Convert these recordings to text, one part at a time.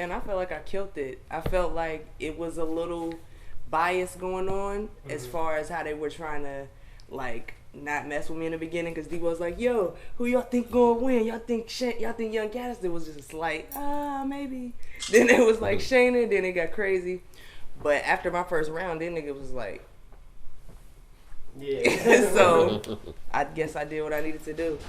Man, I felt like I killed it. I felt like it was a little bias going on as far as how they were trying to, like, not mess with me in the beginning, because D was like, yo, who y'all think gonna win? Y'all think Young Gattas? It was just like, maybe. Then it was like Chayna, then it got crazy. But after my first round, then nigga was like, yeah. So I guess I did what I needed to do.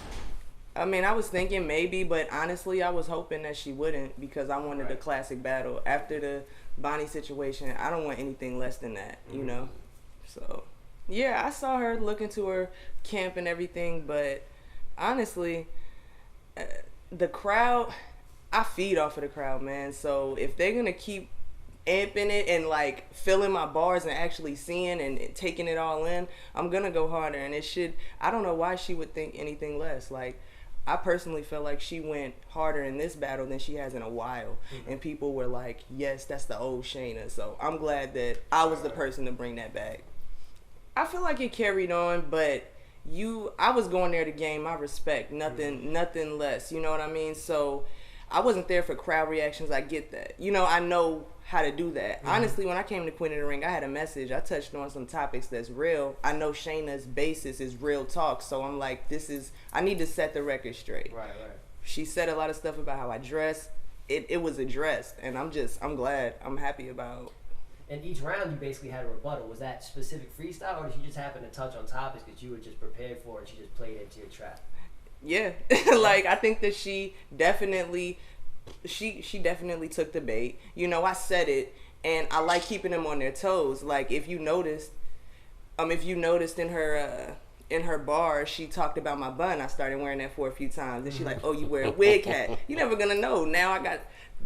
I mean, I was thinking maybe, but honestly, I was hoping that she wouldn't, because I wanted a classic battle. After the Bonnie situation, I don't want anything less than that, you know? So, yeah, I saw her look into her camp and everything, but honestly, the crowd, I feed off of the crowd, man. So if they're going to keep amping it and like filling my bars and actually seeing and taking it all in, I'm going to go harder. And it should, I don't know why she would think anything less. Like, I personally felt like she went harder in this battle than she has in a while. And people were like, yes, that's the old Chayna. So I'm glad that I was the person to bring that back. I feel like it carried on, but I was going there to gain my respect, nothing less. You know what I mean? So I wasn't there for crowd reactions. I get that. You know, I know how to do that. Honestly, when I came to Queen of the Ring, I had a message. I touched on some topics that's real. I know Shayna's basis is real talk, so I'm like, I need to set the record straight. Right. She said a lot of stuff about how I dress. It was addressed, and I'm glad. I'm happy about. And each round, you basically had a rebuttal. Was that specific freestyle, or did you just happen to touch on topics that you were just prepared for and she just played into your trap? Yeah. Like, I think that she definitely took the bait. You know, I said it, and I like keeping them on their toes. Like, if you noticed in her bar, she talked about my bun. I started wearing that for a few times. And she like, oh, you wear a wig hat. You never gonna know. Now I got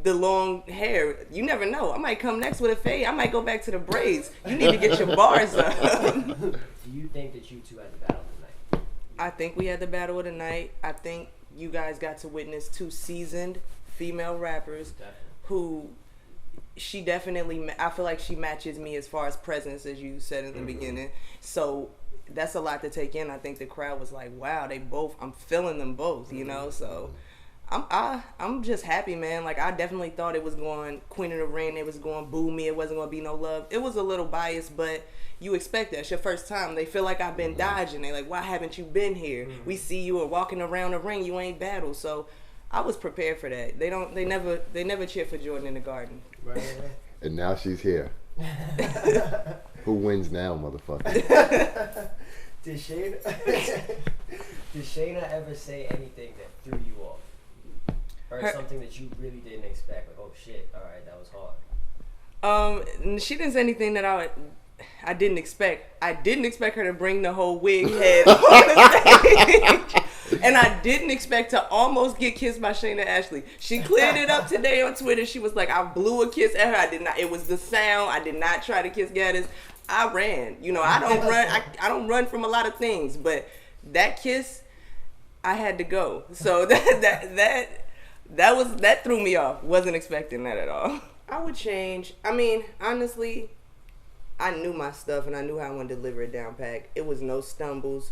the long hair. You never know. I might come next with a fade. I might go back to the braids. You need to get your bars up. Do you think that you two had the battle tonight? I think we had the battle of the night. I think you guys got to witness two seasoned female rappers who I feel like she matches me as far as presence, as you said in the beginning. So that's a lot to take in. I think the crowd was like, wow, I'm feeling them both, you know? So I'm just happy, man. Like, I definitely thought it was going Queen of the Ring. It was going boo me. It wasn't going to be no love. It was a little biased, but you expect that. It's your first time. They feel like I've been dodging. They like, why haven't you been here? We see you walking around the ring. You ain't battled. So I was prepared for that. They never cheer for Jordan in the Garden. Right. And now she's here. Who wins now, motherfucker? Did Chayna ever say anything that threw you off? Or something that you really didn't expect? Like, oh shit, all right, that was hard. She didn't say anything that I didn't expect. I didn't expect her to bring the whole wig head on the stage. And I didn't expect to almost get kissed by Chayna Ashley. She cleared it up today on Twitter. She was like, I blew a kiss at her. I did not. It was the sound. I did not try to kiss Gattas. I ran. You know, I don't run. I don't run from a lot of things. But that kiss, I had to go. So that threw me off. Wasn't expecting that at all. I would change. I mean, honestly, I knew my stuff and I knew how I wanted to deliver it down pack. It was no stumbles,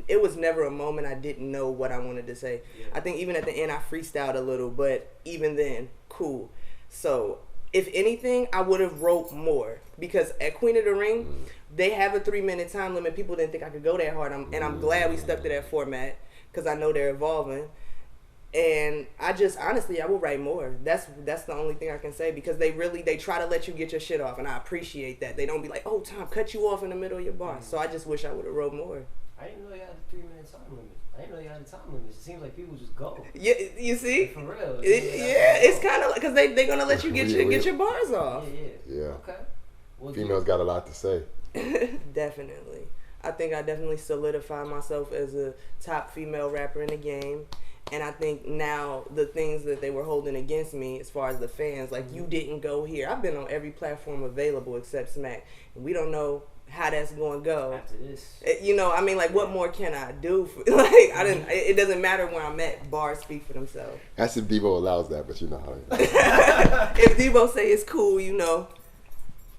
it was never a moment I didn't know what I wanted to say. Yeah. I think even at the end I freestyled a little, but even then, cool. So if anything, I would have wrote more, because at Queen of the Ring, they have a 3-minute time limit. People didn't think I could go that hard, and I'm glad we stuck to that format, because I know they're evolving. And I just, honestly, I will write more. That's the only thing I can say, because they try to let you get your shit off, and I appreciate that. They don't be like, oh, Tom, cut you off in the middle of your bar. So I just wish I would have wrote more. I didn't know you had a 3-minute time limit. I didn't know you had a time limit. It seems like people just go. Yeah, you see? Like, for real. It's kind of like, because they're going to let you get your bars off. Yeah. Okay. Well, females got a lot to say. Definitely. I think I definitely solidified myself as a top female rapper in the game. And I think now the things that they were holding against me, as far as the fans, like, you didn't go here. I've been on every platform available except Smack. And we don't know how that's going to go. After this. You know, I mean, like, what more can I do? It doesn't matter where I'm at. Bars speak for themselves. That's if Devo allows that, but you know how. If Devo say it's cool, you know.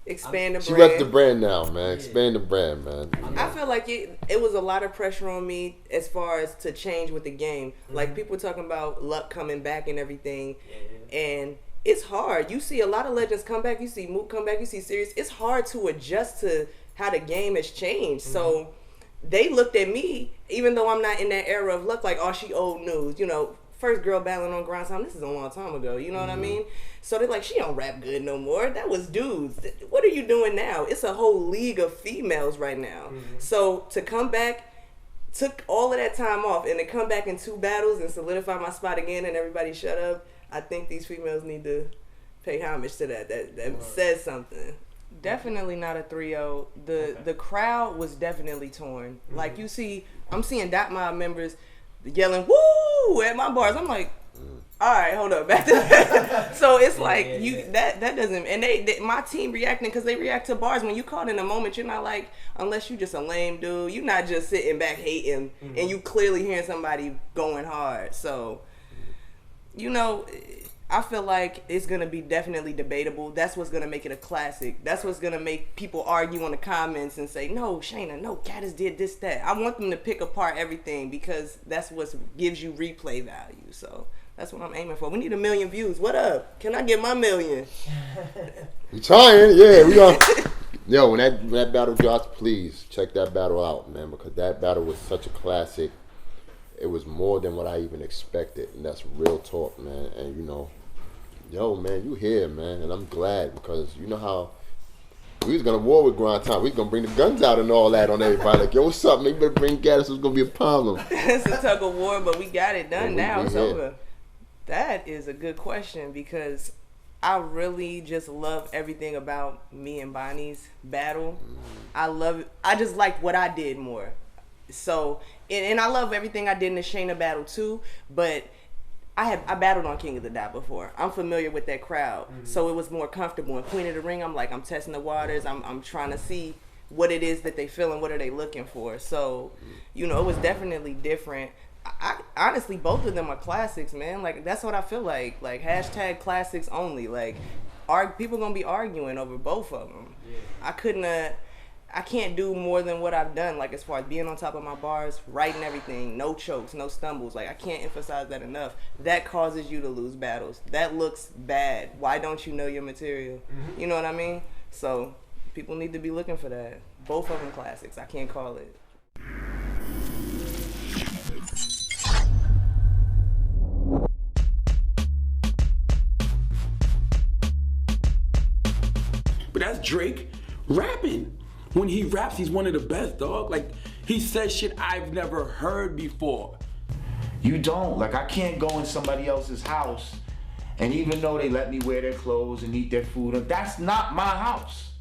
Expand the brand. She reps the brand now, man. Expand the brand, man. I feel like it was a lot of pressure on me as far as to change with the game. Like, people talking about luck coming back and everything. And it's hard. You see a lot of legends come back. You see Mook come back. You see Sirius. It's hard to adjust to how the game has changed. So they looked at me, even though I'm not in that era of luck, like, oh, she old news. You know, first girl battling on Grind Time. This is a long time ago. You know what I mean? So they're like, she don't rap good no more. That was dudes. What are you doing now? It's a whole league of females right now. So to come back, took all of that time off, and to come back in 2 battles and solidify my spot again and everybody shut up, I think these females need to pay homage to that. That says something. Definitely not a 3-0. The crowd was definitely torn. Like, you see, I'm seeing Dot Mob members yelling "woo" at my bars. I'm like, all right, hold up, back to that. So it's like that doesn't, and they my team reacting because they react to bars. When you caught in a moment, you're not like, unless you just a lame dude, you're not just sitting back hating, and you clearly hearing somebody going hard. So, you know, I feel like it's going to be definitely debatable. That's what's going to make it a classic. That's what's going to make people argue in the comments and say, no, Chayna, no, Gattas did this, that. I want them to pick apart everything because that's what gives you replay value. So that's what I'm aiming for. We need 1 million views. What up? Can I get my 1 million? We trying, yeah. We gonna. Yo, when that battle drops, please check that battle out, man, because that battle was such a classic. It was more than what I even expected, and that's real talk, man. And you know, yo, man, you here, man, and I'm glad because you know how we was gonna war with Grind Time. We was gonna bring the guns out and all that on everybody. Like, yo, what's up, man? You better bring Gattas. It's gonna be a problem. It's a tug of war, but we got it done now. It's over. That is a good question because I really just love everything about me and Bonnie's battle. I just liked what I did more. So, and I love everything I did in the Chayna battle too, but I battled on King of the Dot before. I'm familiar with that crowd, so it was more comfortable. In Queen of the Ring, I'm testing the waters. I'm trying to see what it is that they feel and what are they looking for. So, you know, it was definitely different. I honestly, both of them are classics, man. Like, that's what I feel like. Like, hashtag classics only. Like, people gonna be arguing over both of them. I can't do more than what I've done, like as far as being on top of my bars, writing everything, no chokes, no stumbles. Like, I can't emphasize that enough. That causes you to lose battles. That looks bad. Why don't you know your material? You know what I mean? So people need to be looking for that. Both of them classics. I can't call it. But that's Drake rapping. When he raps, he's one of the best, dog. Like, he says shit I've never heard before. You don't. Like, I can't go in somebody else's house, and even though they let me wear their clothes and eat their food, that's not my house.